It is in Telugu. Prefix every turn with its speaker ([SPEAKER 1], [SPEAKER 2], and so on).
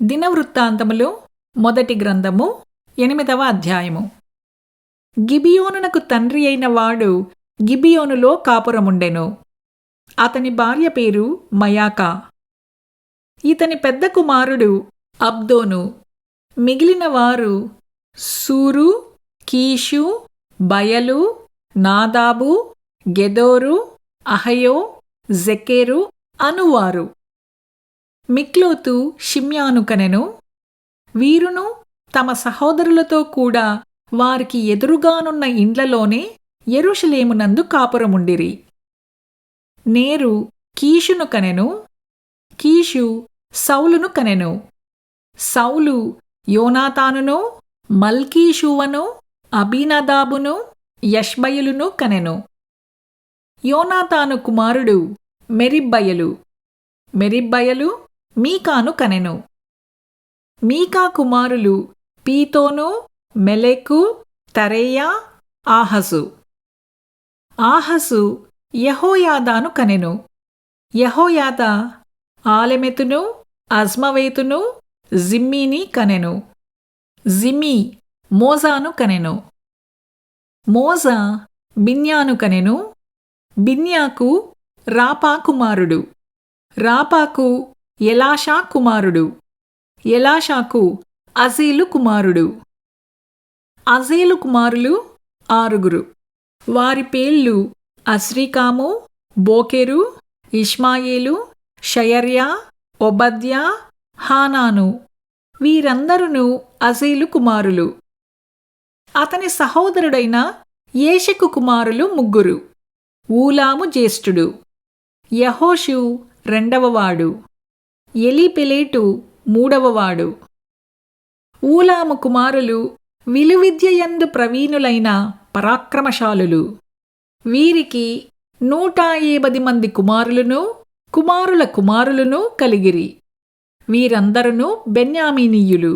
[SPEAKER 1] దినవృత్తాంతములు మొదటి గ్రంథము 8వ అధ్యాయము. గిబియోనునకు తండ్రి అయిన వాడు గిబియోనులో కాపురముండెను. అతని భార్య పేరు మయాకా. ఇతని పెద్ద కుమారుడు అబ్దోను. మిగిలిన వారు సూరు, కీషు, బయలు, నాదాబు, గెదోరు, అహయో, జెకెరు అనువారు. మిక్లోతు షిమ్యాను కనెను. వీరును తమ సహోదరులతో కూడా వారికి ఎదురుగానున్న ఇండ్లలోనే యెరూషలేమునందు కాపురముండిరి. నేరు కీషును కనెను. కీషు సౌలును కనెను. సౌలు యోనాతానును, మల్కీషూవను, అబీనదాబును, యష్బయలును కనెను. యోనాతాను కుమారుడు మెరిబ్బయలు. మెరిబ్బయలు మీకాను కనెను. మీకా కుమారులు పీతోను, మెలెకు, తరేయా, ఆహసు. ఆహసు యెహోయాదాను కనెను. యెహోయాదా ఆలెమెతును, అజ్మవేతును, జిమ్మీని కనెను. జిమ్మీ మోజాను కనెను. మోజా బిన్యాను కనెను. బిన్యాకు రాపా కుమారుడు. రాపాకు ఎలాషా కుమారుడు. ఎలాషాకు అజేలు కుమారుడు. అజేలు కుమారులు 6. వారి పేర్లు అస్రీకాము, బోకెరు, ఇష్మాయేలు, షయర్యా, ఒబద్యా, హానాను. వీరందరును అజేలు కుమారులు. అతని సహోదరుడైన ఏషెకు కుమారులు 3. ఊలాము జ్యేష్ఠుడు. యెహోషు 2వవాడు. ఎలీపెలేటు 3వవాడు. ఊలాము కుమారులు విలువిద్యయందు ప్రవీణులైన పరాక్రమశాలులు. వీరికి 150 మంది కుమారులను, కుమారుల కుమారులను కలిగిరి. వీరందరును బెన్యామీనీయులు.